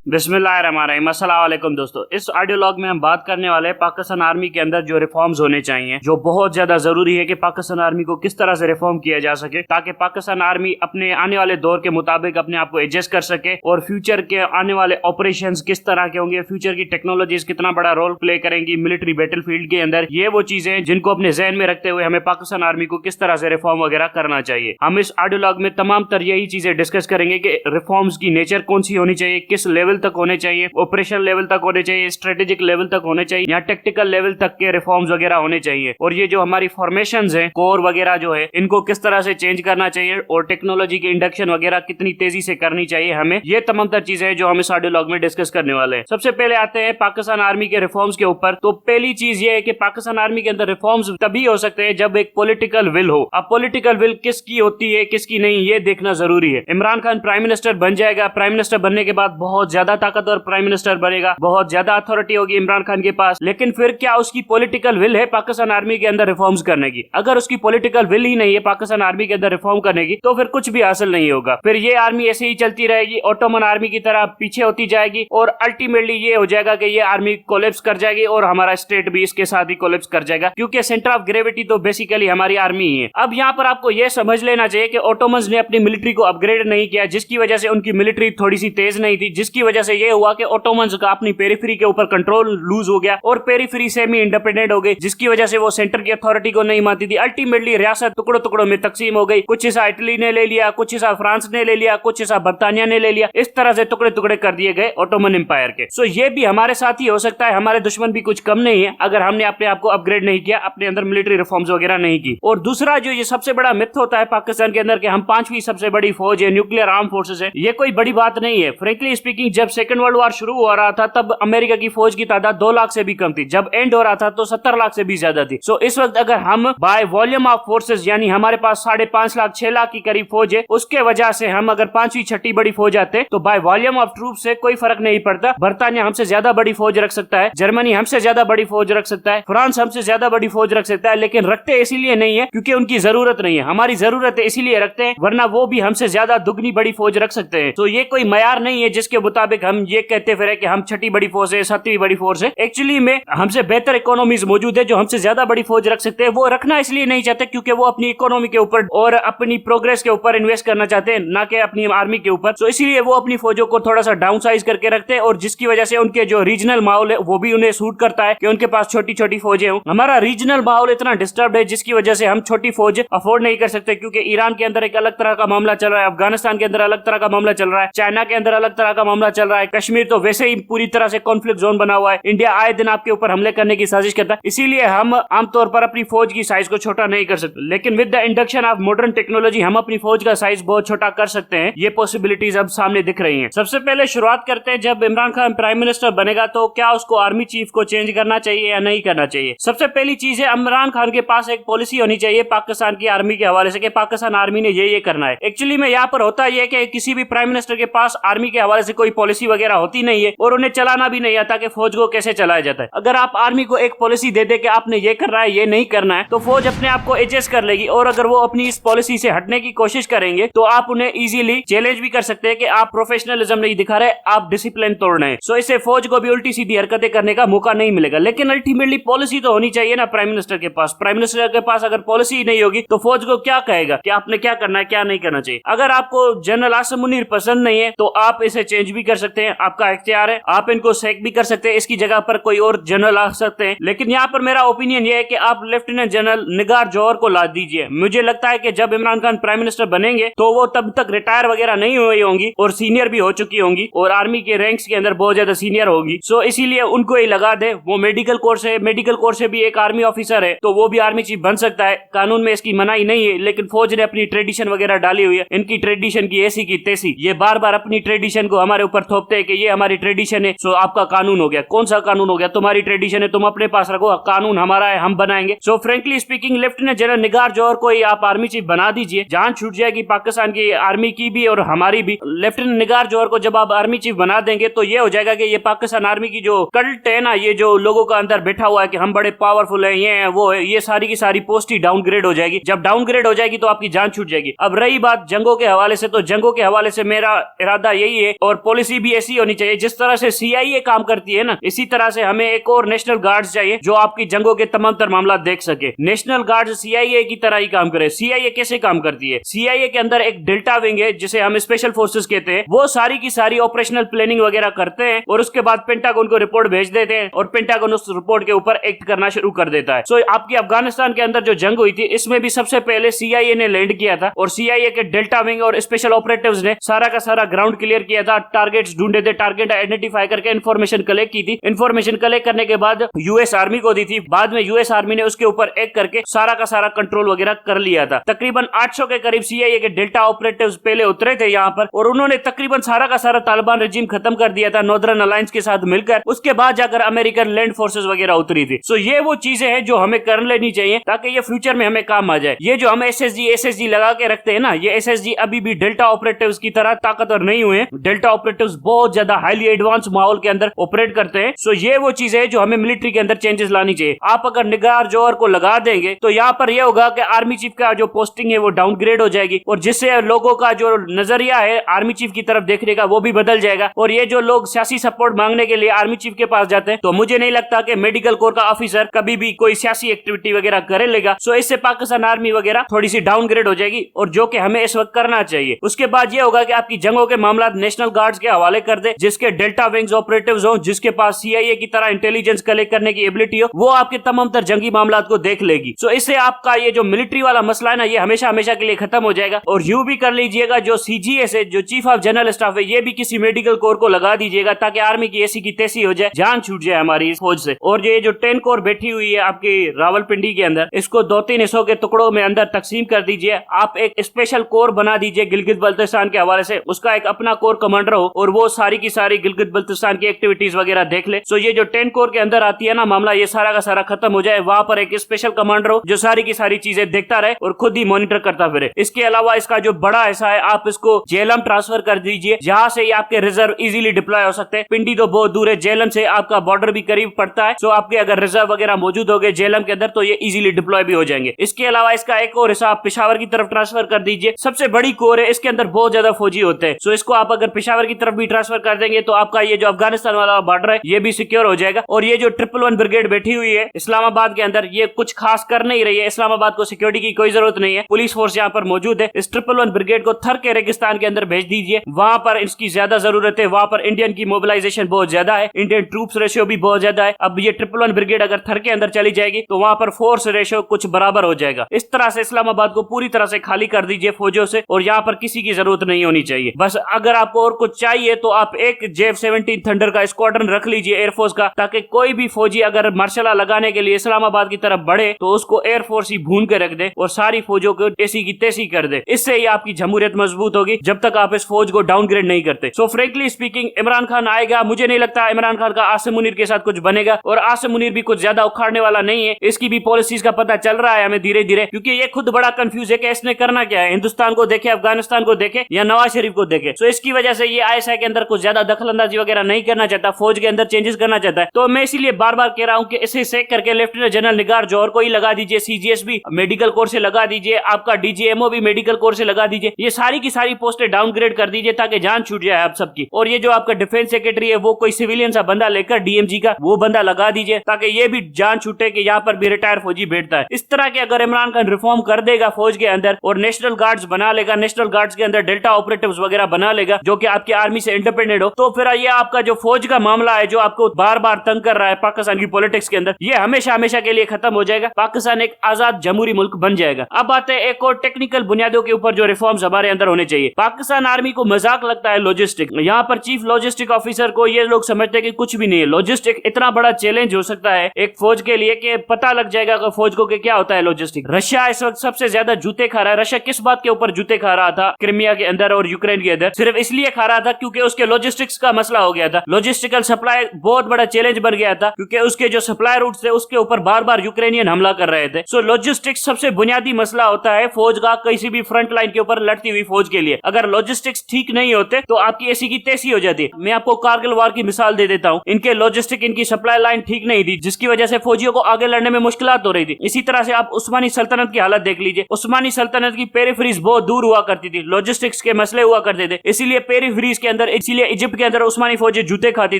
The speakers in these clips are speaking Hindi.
बिस्मिल्लाहिर्रहमानिर्रहीम। अस्सलाम वालेकुम दोस्तों, इस ऑडियो लॉग में हम बात करने वाले हैं पाकिस्तान आर्मी के अंदर जो रिफॉर्म्स होने चाहिए, जो बहुत ज्यादा जरूरी है कि पाकिस्तान आर्मी को किस तरह से रिफॉर्म किया जा सके ताकि पाकिस्तान आर्मी अपने आने वाले दौर के मुताबिक अपने आप को एडजस्ट कर सके और फ्यूचर के आने वाले ऑपरेशंस किस तरह के होंगे, फ्यूचर की टेक्नोलॉजीज कितना बड़ा रोल प्ले करेंगी मिलिट्री बैटलफील्ड के अंदर। ये वो चीजें हैं जिनको अपने जहन में रखते हुए हमें पाकिस्तान आर्मी को किस तरह से रिफॉर्म वगैरह करना चाहिए। हम इस ऑडियो लॉग में तमाम तर यही चीजें डिस्कस करेंगे कि रिफॉर्म्स की नेचर कौन सी होनी चाहिए, किस लेवल तक होने चाहिए, ऑपरेशन लेवल तक होने चाहिए, स्ट्रेटेजिक लेवल तक होने चाहिए या टेक्टिकल लेवल तक के रिफॉर्म्स वगैरह होने चाहिए। और ये जो हमारी फॉर्मेशंस हैं, कोर वगैरह जो है, इनको किस तरह से चेंज करना चाहिए और टेक्नोलॉजी के इंडक्शन वगैरह कितनी तेजी से करनी चाहिए हमें, ये तमाम तर चीजें हैं जो हम इस ऑडियो लॉग में डिस्कस करने वाले हैं। सबसे पहले आते हैं पाकिस्तान आर्मी के रिफॉर्म्स के ऊपर। तो पहली चीज ये है कि पाकिस्तान आर्मी के अंदर रिफॉर्म्स तभी हो सकते हैं जब एक पॉलिटिकल विल हो। अब पॉलिटिकल विल किसकी होती है किसकी नहीं, ये देखना जरूरी है। इमरान खान प्राइम मिनिस्टर बन जाएगा, प्राइम मिनिस्टर बनने के बाद बहुत ज्यादा ताकतवर प्राइम मिनिस्टर बनेगा, बहुत ज्यादा अथॉरिटी होगी इमरान खान के पास, लेकिन फिर क्या उसकी पॉलिटिकल विल है पाकिस्तान आर्मी के अंदर रिफॉर्म्स करने की? अगर उसकी पॉलिटिकल विल ही नहीं है पाकिस्तान आर्मी के अंदर रिफॉर्म करने की तो फिर कुछ भी हासिल नहीं होगा। फिर ये आर्मी ऐसे ही चलती रहेगी, ऑटोमन आर्मी की तरह पीछे होती जाएगी और अल्टीमेटली ये हो जाएगा कि ये आर्मी कोलैप्स कर जाएगी और हमारा स्टेट भी इसके साथ ही कोलैप्स कर जाएगा, क्योंकि सेंटर ऑफ ग्रेविटी तो बेसिकली हमारी आर्मी ही है। अब यहाँ पर आपको ये समझ लेना चाहिए कि ऑटोमन्स ने अपनी मिलिट्री को अपग्रेड नहीं किया, जिसकी वजह से उनकी मिलिट्री थोड़ी सी तेज नहीं थी, जिसकी वजह से ये हुआ कि ऑटोमन्स का अपनी पेरिफेरी के ऊपर कंट्रोल लूज हो गया और पेरिफेरी सेमी इंडिपेंडेंट हो गई, जिसकी वजह से वो सेंटर की अथॉरिटी को नहीं मानती थी। अल्टीमेटली रियासत टुकड़ों टुकड़ों में तकसीम हो गई, कुछ हिस्सा इटली ने ले लिया, कुछ हिस्सा फ्रांस ने ले लिया, कुछ हिस्सा बर्तानिया ने ले लिया, इस तरह से टुकड़े टुकड़े कर दिए गए ऑटोमन एम्पायर के। सो ये भी हमारे साथ ही हो सकता है, हमारे दुश्मन भी कुछ कम नहीं है अगर हमने अपने आप को अपग्रेड नहीं किया, अपने अंदर मिलिट्री रिफॉर्म्स वगैरह नहीं की। और दूसरा जो ये सबसे बड़ा मिथ होता है पाकिस्तान के अंदर कि हम 5वीं सबसे बड़ी फौज है, न्यूक्लियर आर्म फोर्सेस है, ये कोई बड़ी बात नहीं है। फ्रेंकली स्पीकिंग, जब सेकंड वर्ल्ड वॉर शुरू हो रहा था तब अमेरिका की फौज की तादाद 2 लाख से भी कम थी, जब एंड हो रहा था तो 70 लाख से भी ज्यादा थी। सो इस वक्त अगर हम बाय वॉल्यूम ऑफ फोर्सेस, यानी हमारे पास 5.5 लाख 6 लाख की करीब फौज है, उसके वजह से हम अगर 5वीं 6ठी बड़ी फौज आते तो बाय वॉल्यूम ऑफ ट्रूप से कोई फर्क नहीं पड़ता। बर्तानिया हमसे ज्यादा बड़ी फौज रख सकता है, जर्मनी हमसे ज्यादा बड़ी फौज रख सकता है, फ्रांस हमसे ज्यादा बड़ी फौज रख सकता है, लेकिन रखते इसीलिए नहीं है क्योंकि उनकी जरूरत नहीं है। हमारी जरूरत है इसीलिए रखते हैं, वरना वो भी हमसे ज्यादा दुगनी बड़ी फौज रख सकते हैं। तो ये कोई मयार नहीं है जिसके मुताबिक हम ये कहते फिरे कि हम 6ठी बड़ी फौज है, 7वीं बड़ी फौज है। एक्चुअली में हमसे बेहतर इकोनॉमीज मौजूद है जो हमसे ज्यादा बड़ी फौज रख सकते हैं। वो रखना इसलिए नहीं चाहते क्योंकि वो अपनी इकोनॉमी के ऊपर और अपनी प्रोग्रेस के ऊपर इन्वेस्ट करना चाहते हैं, ना कि अपनी आर्मी के ऊपर। तो इसीलिए वो अपनी फौजों को थोड़ा सा डाउन साइज करके रखते हैं और जिसकी वजह से उनके जो रीजनल माहौल है वो भी उन्हें सूट करता है कि उनके पास छोटी छोटी फौजें हो। हमारा रीजनल माहौल इतना डिस्टर्ब है जिसकी वजह से हम छोटी फौज अफोर्ड नहीं कर सकते, क्योंकि ईरान के अंदर एक अलग तरह का मामला चल रहा है, अफगानिस्तान के अंदर अलग तरह का मामला चल रहा है, चाइना के अंदर अलग तरह का मामला चल रहा है, कश्मीर तो वैसे ही पूरी तरह से कॉन्फ्लिक्ट जोन बना हुआ है, इंडिया आए दिन आपके ऊपर हमले करने की साजिश करता है। इसीलिए हम आमतौर पर अपनी फौज की साइज को छोटा नहीं कर सकते, लेकिन with the induction of modern technology हम अपनी फौज का साइज बहुत छोटा कर सकते हैं। ये पॉसिबिलिटीज अब सामने दिख रही हैं। सबसे पहले शुरुआत करते हैं, जब इमरान खान प्राइम मिनिस्टर बनेगा तो क्या उसको आर्मी चीफ को चेंज करना चाहिए या नहीं करना चाहिए? सबसे पहली चीज है, इमरान खान के पास एक पॉलिसी होनी चाहिए पाकिस्तान की आर्मी के हवाले से कि पाकिस्तान आर्मी ने ये करना है। एक्चुअली में यहाँ पर होता यह कि किसी भी प्राइम मिनिस्टर के पास आर्मी के हवाले से कोई पॉलिसी वगैरह होती नहीं है और उन्हें चलाना भी नहीं आता कि फौज को कैसे चलाया जाता है। अगर आप आर्मी को एक पॉलिसी दे दे कि आपने ये करना है ये नहीं करना है तो फौज अपने आप को एडजस्ट कर लेगी, और अगर वो अपनी इस पॉलिसी से हटने की कोशिश करेंगे तो आप उन्हें इजीली चैलेंज भी कर सकते हैं कि आप प्रोफेशनलिज्म नहीं दिखा रहे, आप डिसिप्लिन तोड़ रहे हैं। सो इससे फौज को भी उल्टी सीधी हरकतें करने का मौका नहीं मिलेगा। लेकिन अल्टीमेटली पॉलिसी तो होनी चाहिए ना प्राइम मिनिस्टर के पास। प्राइम मिनिस्टर के पास अगर पॉलिसी नहीं होगी तो फौज को क्या कहेगा कि आपने क्या करना है क्या नहीं करना चाहिए। अगर आपको जनरल आसिम मुनीर पसंद नहीं है तो आप इसे चेंज भी कर सकते हैं, आपका इख्तियार है, आप इनको सैक भी कर सकते हैं, इसकी जगह पर कोई और जनरल आ सकते हैं। लेकिन यहाँ पर मेरा ओपिनियन ये है कि आप लेफ्टिनेंट जनरल निगार जौहर को ला दीजिए। मुझे लगता है कि जब इमरान खान प्राइम मिनिस्टर बनेंगे तो वो तब तक रिटायर वगैरह नहीं हुई होंगी और सीनियर भी हो चुकी होंगी और आर्मी के रैंक्स के अंदर बहुत ज्यादा सीनियर होगी। सो इसीलिए उनको ही लगा दे। वो मेडिकल कोर्स है, मेडिकल कोर्स से भी एक आर्मी ऑफिसर है तो वो भी आर्मी चीफ बन सकता है। कानून में इसकी मनाही नहीं है, लेकिन फौज ने अपनी ट्रेडिशन वगैरह डाली हुई है। इनकी ट्रेडिशन की ऐसी की तैसी, ये बार बार अपनी ट्रेडिशन को हमारे ऊपर थोपते हैं कि ये हमारी ट्रेडिशन है सो आपका कानून हो गया। कौन सा कानून हो गया? तुम्हारी ट्रेडिशन है, तुम अपने पास रखो, कानून हमारा है, हम बनाएंगे। सो फ्रेंकली स्पीकिंग लेफ्टिनेंट जनरल निगार जौहर को ही आप आर्मी चीफ बना दीजिए, जान छूट जाएगी पाकिस्तान की आर्मी की भी और हमारी भी। लेफ्टिनेंट निगार जौहर को जब आप आर्मी चीफ बना देंगे तो ये हो जाएगा कि ये पाकिस्तान आर्मी की जो कल्ट है ना, ये जो लोगों का अंदर बैठा हुआ है कि हम बड़े पावरफुल है, ये है वो है, ये सारी की सारी पोस्ट ही डाउनग्रेड हो जाएगी। जब डाउनग्रेड हो जाएगी तो आपकी जान छूट जाएगी। अब रही बात जंगों के हवाले से, तो जंगों के हवाले से मेरा इरादा यही है और पॉलिसी पॉलिसी भी ऐसी होनी चाहिए जिस तरह से CIA काम करती है ना, इसी तरह से हमें एक और नेशनल गार्ड चाहिए जो आपकी जंगों के तमाम तर मामला देख सके। नेशनल गार्ड CIA की तरह ही काम करे। CIA कैसे काम करती है? CIA के अंदर एक डेल्टा विंग है जिसे हम स्पेशल फोर्सेस कहते हैं। वो सारी की सारी ऑपरेशनल प्लानिंग वगैरह करते हैं और उसके बाद पेंटागन को रिपोर्ट भेज देते हैं और पेंटागन उस रिपोर्ट के ऊपर एक्ट करना शुरू कर देता है। सो आपकी अफगानिस्तान के अंदर जो जंग हुई थी इसमें भी सबसे पहले CIA ने लैंड किया था और CIA के डेल्टा विंग और स्पेशल ऑपरेटिव्स ने सारा का सारा ग्राउंड क्लियर किया था, टारगेट्स ढूंढे थे, टारगेट आइडेंटिफाई करके इन्फॉर्मेशन कलेक्ट की थी। इन्फॉर्मेशन कलेक्ट करने के बाद US आर्मी को दी थी। बाद में US आर्मी ने उसके ऊपर एक्ट करके सारा का सारा कंट्रोल वगैरह कर लिया था। तकरीबन 800 के करीब CIA के डेल्टा ऑपरेटिव्स पहले उतरे थे यहाँ पर और उन्होंने तकरीबन सारा का सारा तालिबान रेजिम खत्म कर दिया था नॉर्दर्न अलायंस के साथ मिलकर। उसके बाद जाकर अमेरिकन लैंड फोर्सेस वगैरह उतरी थी। सो ये वो चीजें हैं जो हमें कर लेनी चाहिए ताकि ये फ्यूचर में हमें काम आ जाए। ये जो हम SSG लगा के रखते हैं ना, ये SSG अभी भी डेल्टा ऑपरेटिव्स की तरह ताकतवर नहीं हुए। डेल्टा ऑपरेटिव्स बहुत ज्यादा हाईली एडवांस माहौल के अंदर ऑपरेट करते हैं। सो ये वो चीजें हैं जो हमें मिलिट्री के अंदर चेंजेस लानी चाहिए। आप अगर निगार जोहर को लगा देंगे तो यहाँ पर यह होगा कि आर्मी चीफ का जो पोस्टिंग है वो डाउनग्रेड हो जाएगी और जिससे लोगों का जो नजरिया है आर्मी चीफ की तरफ देखने का वो भी बदल जाएगा। और ये जो लोग सियासी सपोर्ट मांगने के लिए आर्मी चीफ के पास जाते हैं तो मुझे नहीं लगता कि मेडिकल कोर का ऑफिसर कभी भी कोई सियासी एक्टिविटी वगैरह करे लेगा। सो इससे पाकिस्तान आर्मी वगैरह थोड़ी सी डाउनग्रेड हो जाएगी और जो कि हमें इस वक्त करना चाहिए। उसके बाद ये होगा कि आपकी जंगों के मामला नेशनल गार्ड्स के हवाले कर दे, जिसके डेल्टा विंग्स ऑपरेटिव्स हो, जिसके पास CIA की तरह इंटेलिजेंस कलेक्ट करने की एबिलिटी हो, वो आपके तमाम तर जंगी मामला को देख लेगी। सो इससे आपका ये जो मिलिट्री वाला मसला है ना, ये हमेशा हमेशा के लिए खत्म हो जाएगा। और यूं भी कर लीजिएगा जो CGS है, जो चीफ ऑफ जनरल स्टाफ है, ये भी किसी मेडिकल कोर को लगा दीजिएगा ताकि आर्मी की ऐसी की तैसी हो जाए, जान छूट जाए हमारी इस फौज से। और ये जो 10 कोर बैठी हुई है आपकी रावलपिंडी के अंदर, इसको 2-3 हिस्सों के टुकड़ों में अंदर तकसीम कर दीजिए। आप एक स्पेशल कोर बना दीजिए गिलगित बल्तिस्तान के हवाले से, उसका एक अपना कोर कमांडर हो और वो सारी की सारी गिलगित बल्तिस्तान की एक्टिविटीज वगैरह देख ले। सो ये जो 10 कोर के अंदर आती है ना मामला, ये सारा का सारा खत्म हो जाए। वहां पर एक स्पेशल कमांडर हो जो सारी की सारी चीजें देखता रहे और खुद ही मॉनिटर करता फिरे। इसके अलावा इसका जो बड़ा हिस्सा है आप इसको जेलम ट्रांसफर कर दीजिए, जहां से आपके रिजर्व इजीली डिप्लॉय हो सकते हैं। पिंडी तो बहुत दूर है, जेलम से आपका बॉर्डर भी करीब पड़ता है। सो आपके अगर रिजर्व वगैरह मौजूद हो गए जेलम के अंदर तो ये इजीली डिप्लॉय भी हो जाएंगे। इसके अलावा इसका एक और हिस्सा आप पेशावर की तरफ ट्रांसफर कर दीजिए। सबसे बड़ी कोर है, इसके अंदर बहुत ज्यादा फौजी होते हैं। सो इसको आप अगर पेशावर की तरफ भी ट्रांसफर कर देंगे तो आपका ये जो अफगानिस्तान वाला बॉर्डर है ये भी सिक्योर हो जाएगा। और ये जो 111 ब्रिगेड बैठी हुई है इस्लामाबाद के अंदर, ये कुछ खास कर नहीं रही है। इस्लामाबाद को सिक्योरिटी की कोई जरूरत नहीं है, पुलिस फोर्स यहाँ पर मौजूद है। इस 111 ब्रिगेड को थर के रेगिस्तान के अंदर भेज दीजिए, वहां पर इसकी ज्यादा जरूरत है। वहां पर इंडियन की मोबिलाइजेशन बहुत ज्यादा है, इंडियन ट्रूप्स रेशियो भी बहुत ज्यादा है। अब ये 111 ब्रिगेड अगर थर के अंदर चली जाएगी तो वहां पर फोर्स रेशियो कुछ बराबर हो जाएगा। इस तरह से इस्लामाबाद को पूरी तरह से खाली कर दीजिए फौजों से और यहाँ पर किसी की जरूरत नहीं होनी चाहिए। बस अगर आपको और कुछ चाहिए तो आप एक JF-17 थंडर का स्क्वाड्रन रख लीजिए एयरफोर्स का, ताकि कोई भी फौजी अगर मार्शल लगाने के लिए इस्लामाबाद की तरफ बढ़े तो उसको एयरफोर्स ही भून के रख दे और सारी फौजों को ऐसी की तैसी कर दे। इससे ही आपकी जमहूरियत मजबूत होगी जब तक आप इस फौज को डाउनग्रेड नहीं करते। सो फ्रेंकली स्पीकिंग इमरान खान आएगा, मुझे नहीं लगता इमरान खान का आसिम मुनीर के साथ कुछ बनेगा और आसिम मुनीर भी कुछ ज्यादा उखाड़ने वाला नहीं है। इसकी भी पॉलिसीज का पता चल रहा है हमें धीरे धीरे, क्योंकि ये खुद बड़ा कंफ्यूज है कि इसने करना क्या है, हिंदुस्तान को देखे, अफगानिस्तान को देखे या नवाज शरीफ को देखे। सो इसकी वजह से ये ISI के अंदर कुछ ज्यादा दखलंदाजी वगैरह नहीं करना चाहता, फौज के अंदर चेंजेस करना चाहता है। तो मैं इसीलिए बार बार कह रहा हूँ कि इसे सेक करके लेफ्टिनेंट जनरल निगार जोहर को ही लगा दीजिए, CGS भी मेडिकल कोर से लगा दीजिए, आपका DGMO भी मेडिकल कोर से लगा दीजिए। ये सारी की सारी पोस्टें डाउनग्रेड कर दीजिए ताकि जान छूट जाए आप सबकी। और ये जो आपका डिफेंस सेक्रेटरी है वो कोई सिविलियन सा बंदा लेकर DMG का वो बंदा लगा दीजिए ताकि ये भी जान छूटे कि यहाँ पर भी रिटायर फौजी बैठता है। इस तरह के अगर इमरान खान रिफॉर्म कर देगा फौज के अंदर और नेशनल गार्ड्स बना लेगा, नेशनल गार्ड्स के अंदर डेल्टा ऑपरेटिव्स वगैरह बना लेगा जो कि आपकी आर्मी से इंडिपेंडेंट हो, तो फिर ये आपका जो फौज का मामला है जो आपको बार बार तंग कर रहा है पाकिस्तान की पॉलिटिक्स के अंदर, ये हमेशा हमेशा के लिए खत्म हो जाएगा। पाकिस्तान एक आजाद जमहूरी मुल्क बन जाएगा। अब आते हैं एक और टेक्निकल बुनियादों के ऊपर जो रिफॉर्म्स हमारे अंदर होने चाहिए। पाकिस्तान आर्मी को मजाक लगता है लॉजिस्टिक, यहाँ पर चीफ लॉजिस्टिक ऑफिसर को ये लोग समझते हैं कि कुछ भी नहीं है। लॉजिस्टिक इतना बड़ा चैलेंज हो सकता है एक फौज के लिए कि पता लग जाएगा कि फौज को क्या होता है लॉजिस्टिक। रशिया इस वक्त सबसे ज्यादा जूते खा रहा है। रशिया किस बात के ऊपर जूते खा रहा था क्रिमिया के अंदर और यूक्रेन के अंदर? सिर्फ इसलिए खा रहा था क्योंकि उसके लॉजिस्टिक्स का मसला हो गया था। लॉजिस्टिकल सप्लाई बहुत बड़ा चैलेंज बन गया था क्योंकि उसके जो सप्लाई रूट थे उसके ऊपर बार बार यूक्रेनियन हमला कर रहे थे। सो लॉजिस्टिक्स सबसे बुनियादी मसला होता है फौज का, किसी भी फ्रंट लाइन के ऊपर लड़ती हुई फौज के लिए। अगर लॉजिस्टिक्स ठीक नहीं होते तो आपकी ऐसी की तैसी हो जाती। मैं आपको कारगिल वार की मिसाल दे देता हूँ। इनके लॉजिस्टिक, इनकी सप्लाई लाइन ठीक नहीं थी जिसकी वजह से फौजियों को आगे लड़ने में मुश्किलात हो रही थी। इसी तरह से आप उस्मानी सल्तनत की हालत देख लीजिए। उस्मानी सल्तनत की पेरिफेरीज बहुत दूर हुआ करती थी, लॉजिस्टिक्स के मसले हुआ करते थे, इसीलिए पेरिफेरीज के अंदर अंदर, इसीलिए इजिप्ट के अंदर उस्मानी फौजें जूते खाती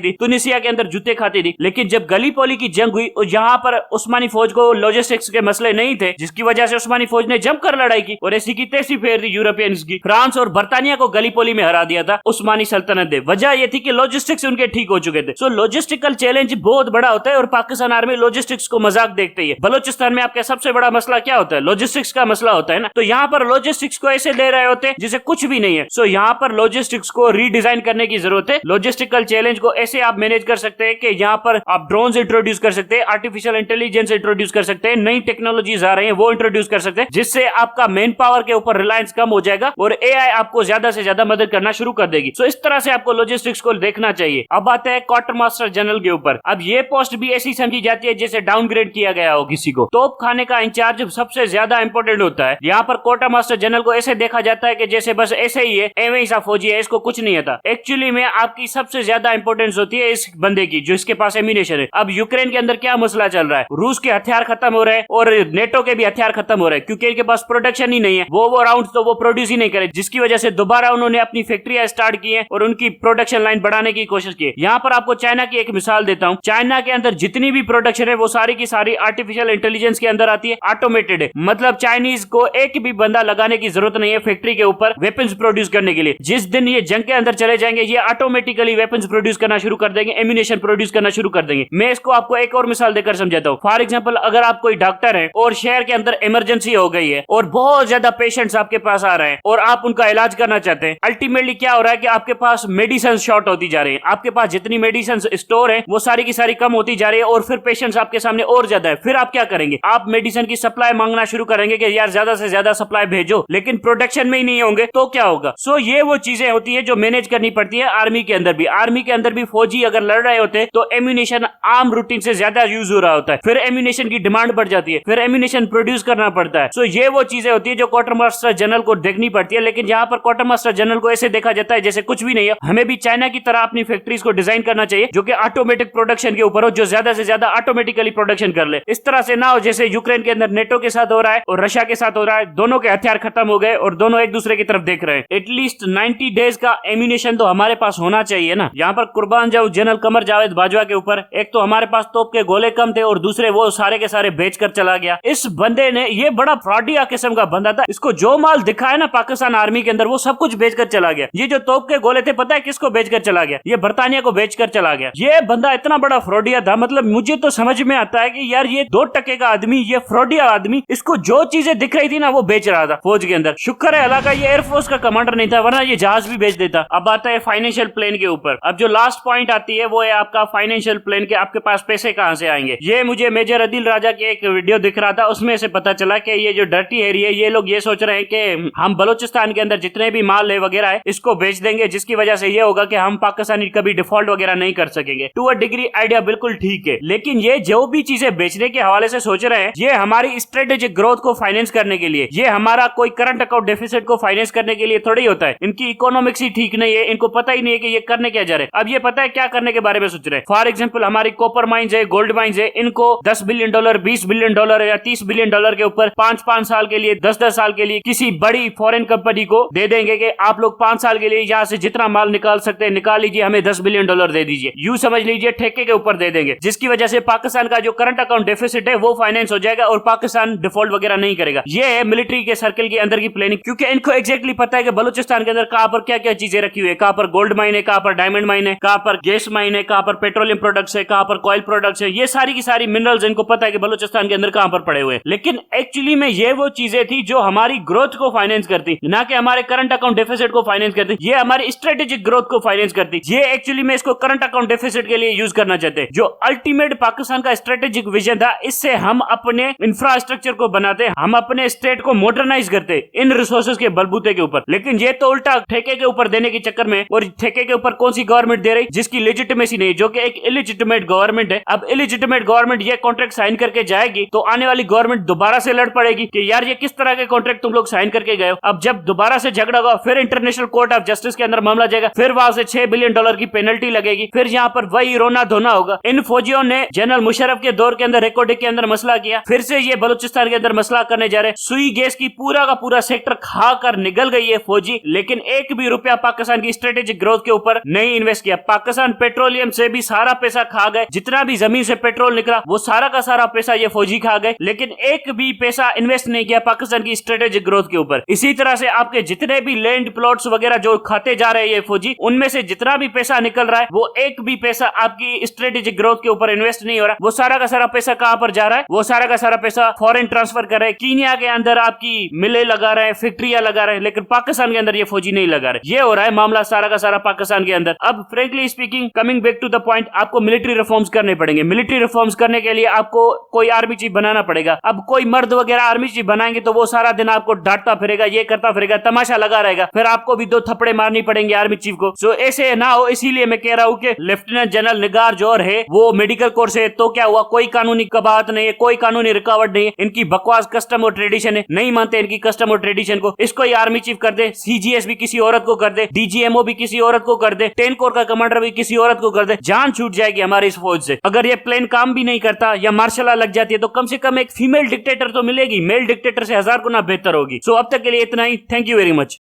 थी, तुनिसिया के अंदर जूते खाती थी। लेकिन जब गलीपोली की जंग हुई और यहाँ पर उस्मानी फौज को लॉजिस्टिक्स के मसले नहीं थे, जिसकी वजह से उस्मानी फौज ने जमकर लड़ाई की और ऐसी की तैसी फेर दी यूरोपियंस की। फ्रांस और बर्तानिया को गलीपोली में हरा दिया था उस्मानी सल्तनत ने। वजह यह थी कि लॉजिस्टिक्स उनके ठीक हो चुके थे। सो लॉजिस्टिकल चैलेंज बहुत बड़ा होता है और पाकिस्तान आर्मी लॉजिस्टिक्स को मजाक देखती है। बलोचिस्तान में आपका सबसे बड़ा मसला क्या होता है? लॉजिस्टिक्स का मसला होता है ना। तो यहाँ पर लॉजिस्टिक्स को ऐसे ले रहे होते हैं जिसे कुछ भी नहीं है। सो यहाँ पर लॉजिस्टिक्स को रीडिजाइन करने की जरूरत है। लॉजिस्टिकल चैलेंज को ऐसे आप मैनेज कर सकते हैं कि यहाँ पर आप ड्रोन्स इंट्रोड्यूस कर सकते हैं, आर्टिफिशियल इंटेलिजेंस इंट्रोड्यूस कर सकते हैं, नई टेक्नोलॉजीज आ रही है वो इंट्रोड्यूस कर सकते हैं, जिससे आपका मेन पावर के ऊपर रिलायंस कम हो जाएगा और एआई आपको ज्यादा से ज्यादा मदद करना शुरू कर देगी। सो इस तरह से आपको लॉजिस्टिक्स को देखना चाहिए। अब आते हैं क्वार्टर मास्टर जनरल के ऊपर। अब ये पोस्ट भी ऐसी समझी जाती है जैसे डाउनग्रेड किया गया हो किसी को। तोप खाने का इंचार्ज सबसे ज्यादा इंपॉर्टेंट होता है। यहाँ पर क्वार्टर मास्टर जनरल को ऐसे देखा जाता है कि जैसे बस ऐसे ही है, एवं ही सा फौजी है, इसको कुछ नहीं आता। एक्चुअली में आपकी सबसे ज्यादा इंपॉर्टेंस होती है इस बंदे की जो इसके पास एम्यूनेशन है। अब यूक्रेन के अंदर क्या मसला चल रहा है? रूस के हथियार खत्म हो रहे हैं और नेटो के भी हथियार खत्म हो रहे हैं क्योंकि इनके पास प्रोडक्शन ही नहीं है। वो राउंड तो वो प्रोड्यूस ही नहीं करे, जिसकी वजह से दोबारा उन्होंने अपनी फैक्ट्रियां स्टार्ट की हैं और उनकी प्रोडक्शन लाइन बढ़ाने की कोशिश की। यहाँ पर आपको चाइना की एक मिसाल देता हूँ। चाइना के अंदर जितनी भी प्रोडक्शन है वो सारी की सारी आर्टिफिशियल इंटेलिजेंस के अंदर आती है, ऑटोमेटेड है। मतलब चाइनीज को एक भी बंदा लगाने की जरूरत नहीं है फैक्ट्री के ऊपर वेपन्स प्रोड्यूस करने के लिए। जिस दिन ये जंग के अंदर चले जाएंगे ये ऑटोमेटिकली वेपन्स प्रोड्यूस करना शुरू कर देंगे, एम्यूनेशन प्रोड्यूस करना शुरू कर देंगे। मैं इसको आपको एक और मिसाल देकर समझाता हूँ। फॉर एग्जाम्पल, अगर आप कोई डॉक्टर है और शहर के अंदर इमरजेंसी हो गई है और बहुत ज्यादा पेशेंट्स आपके पास आ रहे हैं और आप उनका इलाज करना चाहते हैं, अल्टीमेटली क्या हो रहा है कि आपके पास मेडिसिन शॉर्ट होती जा रही है। आपके पास जितनी मेडिसिन स्टोर है वो सारी की सारी कम होती जा रही है और फिर पेशेंट्स आपके सामने और ज्यादा है। फिर आप क्या करेंगे? आप मेडिसिन की सप्लाई मांगना शुरू करेंगे कि यार ज्यादा से ज्यादा सप्लाई भेजो, लेकिन प्रोडक्शन में ही नहीं होंगे तो क्या होगा? सो ये वो चीजें होती है जो मैनेज करनी पड़ती है आर्मी के अंदर भी। आर्मी के अंदर भी फौजी अगर लड़ रहे होते हैं तो एम्यूनेशन आम रूटीन से ज्यादा यूज हो रहा होता है, फिर एम्यूनेशन की डिमांड बढ़ जाती है, फिर एम्यूनेशन प्रोड्यूस करना पड़ता है। सो ये वो चीजें होती है जो क्वार्टर मास्टर जनरल को देखनी पड़ती है। लेकिन यहाँ पर क्वार्टर मास्टर जनरल को ऐसे देखा जाता है जैसे कुछ भी नहीं है। हमें भी चाइना की तरह अपनी फैक्ट्रीज को डिजाइन करना चाहिए जो कि ऑटोमेटिक प्रोडक्शन के ऊपर हो, जो ज्यादा से ज्यादा ऑटोमेटिकली प्रोडक्शन कर ले। इस तरह से ना हो जैसे यूक्रेन के अंदर नेटो के साथ हो रहा है और रशिया के साथ हो रहा है। दोनों के हथियार खत्म हो गए और दोनों एक दूसरे की तरफ देख रहे हैं। एटलीस्ट 90 डेज का एम्यूनेशन तो हमारे पास होना चाहिए ना। यहाँ पर कुर्बान जाऊं जनरल कमर जावेद बाजवा के ऊपर। एक तो हमारे पास तोप के गोले कम थे और दूसरे वो सारे के सारे बेचकर चला गया। इस बंदे ने, ये बड़ा फ्रॉडिया किस्म का बंदा था, इसको जो माल दिखा है ना पाकिस्तान आर्मी के अंदर वो सब कुछ बेचकर चला गया। ये जो तोप के गोले थे पता है किसको बेचकर चला गया? ये बर्तानिया को बेचकर चला गया। ये बंदा इतना बड़ा फ्रॉडिया था, मतलब मुझे तो समझ में आता है कि यार ये 2% का आदमी, ये फ्रॉडिया आदमी, इसको जो चीजें दिख रही थी ना वो बेच रहा था फौज के अंदर। शुक्र है अल्लाह का ये एयरफोर्स का कमांडर नहीं था, वरना ये जहाज भी बेच देता। अब आता है फाइनेंशियल प्लेन के ऊपर। अब जो लास्ट पॉइंट आती है वो है आपका फाइनेंशियल प्लेन के आपके पास पैसे कहां से आएंगे। ये मुझे मेजर अदिल राजा की एक वीडियो दिख रहा था, उसमें से पता चला कि ये जो डर्टी एरिया, ये लोग ये सोच रहे हैं कि हम बलोचिस्तान के अंदर जितने भी माल है वगैरह है इसको बेच देंगे, जिसकी वजह से ये होगा कि हम पाकिस्तानी कभी डिफॉल्ट वगैरह नहीं कर सकेंगे। टू अ डिग्री आइडिया बिल्कुल ठीक है, लेकिन ये जो भी चीजें बेचने के हवाले से सोच रहे हैं ये हमारी स्ट्रेटेजिक ग्रोथ को फाइनेंस करने के लिए, ये हमारा कोई करंट अकाउंट डेफिसिट को फाइनेंस करने के लिए थोड़ी होता है। इनकी इकोनॉमिक्स ही ठीक नहीं है, इनको पता ही नहीं है कि ये करने क्या जा रहे हैं। अब ये पता है क्या करने के बारे में सोच रहे हैं। फॉर एग्जाम्पल, हमारी कॉपर माइंस है, गोल्ड माइंस है, इनको $10 बिलियन, $20 बिलियन या $30 बिलियन के ऊपर 5-5 साल के लिए, 10-10 साल के लिए किसी बड़ी फॉरेन कंपनी को दे देंगे कि आप लोग 5 साल के लिए यहाँ से जितना माल निकाल सकते हैं निकाल लीजिए, हमें $10 बिलियन दे दीजिए। यूं समझ लीजिए ठेके के ऊपर दे देंगे, जिसकी वजह से पाकिस्तान का जो करंट अकाउंट डेफिसिट है वो फाइनेंस हो जाएगा और पाकिस्तान डिफॉल्ट वगैरह नहीं करेगा। ये है मिलिट्री के सर्कल के अंदर की प्लानिंग, क्योंकि इनको एग्जैक्टली पता है कि बलूचिस्तान के अंदर कहां पर क्या क्या चीजें रखी हुई है। कहां पर गोल्ड माइन है, कहां पर डायमंड माइन है, कहां पर गैस माइन है, कहां पर पेट्रोलियम प्रोडक्ट्स है, कहां पर ऑयल प्रोडक्ट्स है। ये सारी की सारी मिनरल्स इनको पता है कि बलूचिस्तान के अंदर कहां पर पड़े हुए हैं। लेकिन एक्चुअली में ये वो चीजें थी जो हमारी ग्रोथ को फाइनेंस करती, ना कि हमारे करंट अकाउंट डेफिसिट को फाइनेंस करती। ये हमारी स्ट्रेटेजिक ग्रोथ को फाइनेंस करती। ये एक्चुअली में इसको करंट अकाउंट डेफिसिट के लिए यूज करना चाहते हैं, जो अल्टीमेट पाकिस्तान का स्ट्रेटेजिक विजन था। इससे हम अपने इंफ्रास्ट्रक्चर को बनाते, हम अपने स्टेट को मॉडर्नाइज करते इन रिसोर्सेज के बलबूते के ऊपर। लेकिन ये तो उल्टा ठेके के ऊपर देने के चक्कर में, और ठेके के ऊपर कौन सी गवर्नमेंट दे रही जिसकी लेजिटिमेसी नहीं, जो कि एक इलिजिटिमेट गवर्नमेंट है। अब इलिजिटिमेट गवर्नमेंट ये कॉन्ट्रैक्ट साइन करके जाएगी तो आने वाली गवर्नमेंट दोबारा से लड़ पड़ेगी कि यार ये किस तरह के कॉन्ट्रैक्ट तुम लोग साइन करके गए हो। अब जब दोबारा से झगड़ा होगा फिर इंटरनेशनल कोर्ट ऑफ जस्टिस के अंदर मामला जाएगा, फिर वहां से $6 बिलियन की पेनल्टी लगेगी, फिर यहाँ पर वही रोना धोना होगा। इन फौजियों ने जनरल मुशर्रफ के दौर के अंदर रिकॉर्डिंग के अंदर मसला किया, फिर से ये बलूचिस्तान के अंदर मसला करने जा रहे हैं। सुई गैस की पूरा का पूरा सेक्टर खाकर निकल गई है फौजी, लेकिन एक भी रुपया पाकिस्तान की स्ट्रेटेजिक ग्रोथ के ऊपर नहीं इन्वेस्ट किया। पाकिस्तान पेट्रोलियम से भी सारा पैसा खा गए, जितना भी जमीन से पेट्रोल निकला वो सारा का सारा पैसा ये फौजी खा गए, लेकिन एक भी पैसा इन्वेस्ट नहीं किया पाकिस्तान की स्ट्रेटेजिक ग्रोथ के ऊपर। इसी तरह से आपके जितने भी लैंड प्लॉट्स वगैरह जो खाते जा रहे हैं ये फौजी, उनमें से जितना भी पैसा निकल रहा है वो एक भी पैसा आपकी स्ट्रेटेजिक ग्रोथ के ऊपर इन्वेस्ट नहीं हो रहा। वो सारा का सारा पैसा कहां पर जा रहा है? वो सारा का सारा पैसा फॉरेन ट्रांसफर कर रहे हैं, कीनिया के अंदर आपकी मिलें लगा रहे हैं, फैक्ट्रियां लगा रहे हैं, लेकिन पाकिस्तान के अंदर ये फौजी नहीं लगा रहे। ये हो रहा है मामला सारा का सारा पाकिस्तान के अंदर। अब frankly speaking, coming back to the point, आपको मिलिट्री रिफॉर्म्स करने पड़ेंगे। मिलिट्री रिफॉर्म्स करने के लिए आपको कोई आर्मी चीफ बनाना पड़ेगा। अब कोई मर्द वगैरह आर्मी चीफ बनाएंगे तो वो सारा दिन आपको डांटता फिरेगा, ये करता फिरेगा, तमाशा लगा रहेगा, फिर आपको भी 2 थप्पड़े मारनी पड़ेंगे आर्मी चीफ को। सो ऐसे ना हो, इसीलिए मैं कह रहा हूं कि लेफ्टिनेंट जनरल निगार जोहर है वो मेडिकल कोर्स है, तो क्या हुआ? कोई कानूनी कबाहत नहीं है, कोई कानूनी रुकावट नहीं है। इनकी बकवास कस्टम और ट्रेडिशन है, नहीं मानते इनकी कस्टम और ट्रेडिशन को, इसको ही आर्मी चीफ कर दे, सीजीएस भी किसी औरत को कर दे, डीजीएमओ भी किसी औरत को कर दे, 10 कोर का कमांडर भी किसी औरत को कर दे, जान छूट जाएगी हमारी इस फौज से। अगर ये प्लेन काम भी नहीं करता या मार्शल लॉ लग जाती है तो कम से कम एक फीमेल डिक्टेटर तो मिलेगी, मेल डिक्टेटर से 1000 गुना बेहतर होगी। सो अब तक के लिए इतना ही। Thank you very much.